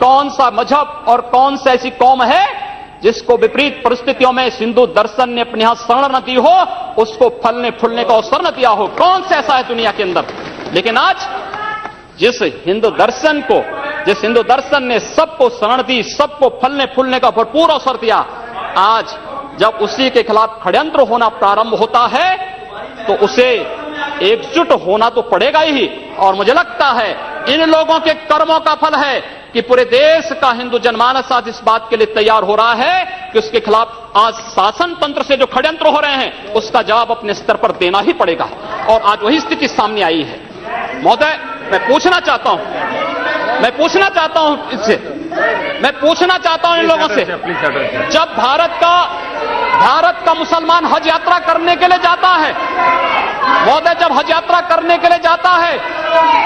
कौन सा मजहब और कौन सी ऐसी कौम है जिसको विपरीत परिस्थितियों में हिंदू दर्शन ने अपने यहां शरण न दी हो, उसको फलने फूलने का अवसर न दिया हो। कौन सा ऐसा है दुनिया के अंदर? लेकिन आज जिस हिंदू दर्शन ने सबको शरण दी, सबको फलने फूलने का भरपूर अवसर दिया, आज जब उसी के खिलाफ षड्यंत्र होना प्रारंभ होता है तो उसे एकजुट होना तो पड़ेगा ही। और मुझे लगता है इन लोगों के कर्मों का फल है कि पूरे देश का हिंदू जनमानस आज इस बात के लिए तैयार हो रहा है कि उसके खिलाफ आज शासन तंत्र से जो षड्यंत्र हो रहे हैं उसका जवाब अपने स्तर पर देना ही पड़ेगा। और आज वही स्थिति सामने आई है। महोदय, मैं पूछना चाहता हूं इन लोगों से, जब भारत का मुसलमान हज यात्रा करने के लिए जाता है, महोदय, जब हज यात्रा करने के लिए जाता है,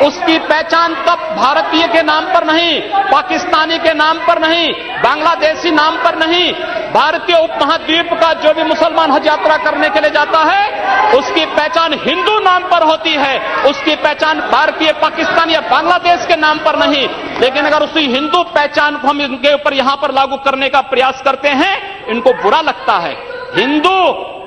उसकी पहचान तब भारतीय के नाम पर नहीं, पाकिस्तानी के नाम पर नहीं, बांग्लादेशी नाम पर नहीं, भारतीय उपमहाद्वीप का जो भी मुसलमान हज यात्रा करने के लिए जाता है उसकी पहचान हिंदू नाम पर होती है, उसकी पहचान भारतीय, पाकिस्तान या बांग्लादेश के नाम पर नहीं। लेकिन अगर उसी हिंदू पहचान को हम इनके ऊपर यहां पर लागू करने का प्रयास करते हैं, इनको बुरा लगता है।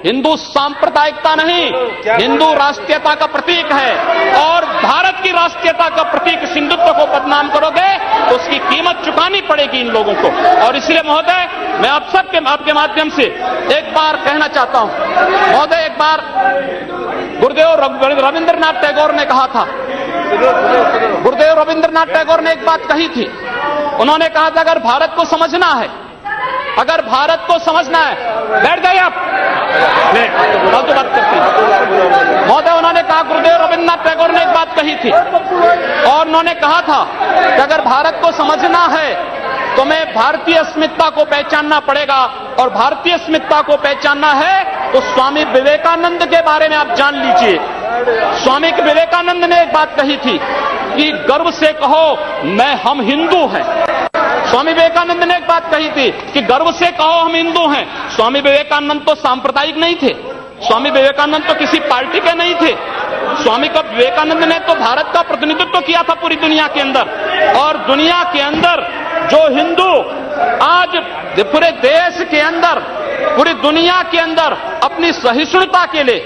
हिंदू सांप्रदायिकता नहीं, हिंदू राष्ट्रीयता का प्रतीक है। और भारत की राष्ट्रीयता का प्रतीक हिंदुत्व को बदनाम करोगे तो उसकी कीमत चुकानी पड़ेगी इन लोगों को। और इसलिए महोदय, मैं आप सबके आपके माध्यम से एक बार कहना चाहता हूं, महोदय, एक बार गुरुदेव रविंद्रनाथ टैगोर ने कहा था, गुरुदेव रविंद्रनाथ टैगोर ने एक बात कही थी। उन्होंने कहा था अगर भारत को समझना है, बैठ जाइए आप, फालतू बात करते हैं। महोदय, उन्होंने कहा, गुरुदेव रविंद्रनाथ टैगोर ने एक बात कही थी और उन्होंने कहा था कि अगर भारत को समझना है तो मैं भारतीय अस्मिता को पहचानना पड़ेगा। और भारतीय अस्मिता को पहचानना है तो स्वामी विवेकानंद के बारे में आप जान लीजिए। स्वामी विवेकानंद ने एक बात कही थी कि गर्व से कहो हम हिंदू हैं। स्वामी विवेकानंद ने एक बात कही थी कि गर्व से कहो हम हिंदू हैं। स्वामी विवेकानंद तो सांप्रदायिक नहीं थे, स्वामी विवेकानंद तो किसी पार्टी के नहीं थे। स्वामी विवेकानंद ने तो भारत का प्रतिनिधित्व किया था पूरी दुनिया के अंदर। और दुनिया के अंदर जो हिंदू आज पूरे देश के अंदर, पूरी दुनिया के अंदर अपनी सहिष्णुता के लिए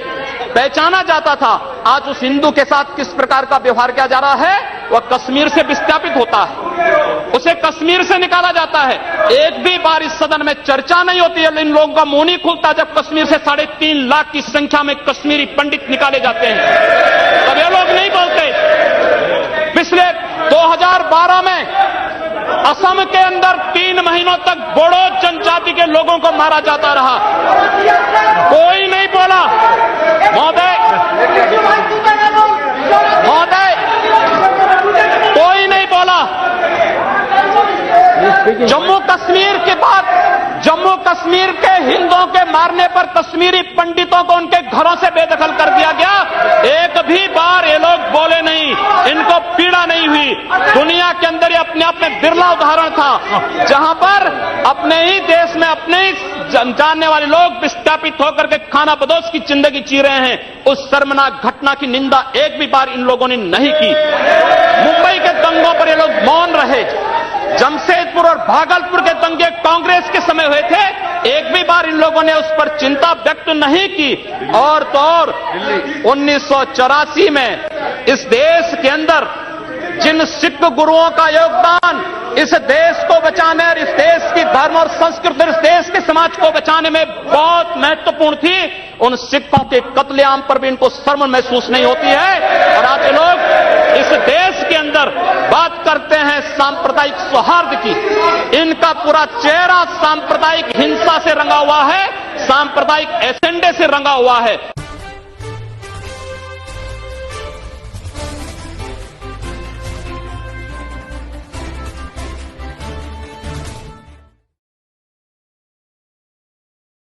पहचाना जाता था, आज उस हिंदू के साथ किस प्रकार का व्यवहार किया जा रहा है, वह कश्मीर से विस्थापित होता है, उसे कश्मीर से निकाला जाता है। एक भी बार इस सदन में चर्चा नहीं होती है, इन लोगों का मुंह नहीं खुलता जब कश्मीर से 3.5 लाख की संख्या में कश्मीरी पंडित निकाले जाते हैं, तब ये लोग नहीं बोलते। पिछले 2012 में असम के अंदर 3 महीनों तक बोडो जनजाति के लोगों को मारा जाता रहा, कोई नहीं बोला। महोदय, कोई नहीं बोला। जम्मू कश्मीर के बाद जम्मू कश्मीर के हिंदुओं के मारने पर कश्मीरी पंडितों को उनके घरों से बेदखल कर दिया गया, एक भी बार ये लोग बोले नहीं, इनको पीड़ा नहीं हुई। दुनिया के अंदर ये अपने आप में बिरला उदाहरण था जहां पर अपने ही देश में अपने ही जानने वाले लोग विस्थापित होकर के खाना बदोश की जिंदगी जी रहे हैं। उस शर्मनाक घटना की निंदा एक भी बार इन लोगों ने नहीं की। मुंबई के दंगों पर ये लोग मौन रहे। जमशेदपुर और भागलपुर के दंगे कांग्रेस के समय हुए थे, एक भी बार इन लोगों ने उस पर चिंता व्यक्त नहीं की। और तो और 1984 में इस देश के अंदर जिन सिख गुरुओं का योगदान इस देश को बचाने और इस देश की धर्म और संस्कृति और इस देश के समाज को बचाने में बहुत महत्वपूर्ण थी, उन सिखों के कत्लेआम पर भी इनको शर्म महसूस नहीं होती है। और आज लोग इस देश के अंदर बात करते हैं सांप्रदायिक सौहार्द की, इनका पूरा चेहरा सांप्रदायिक हिंसा से रंगा हुआ है, सांप्रदायिक एजेंडे से रंगा हुआ है।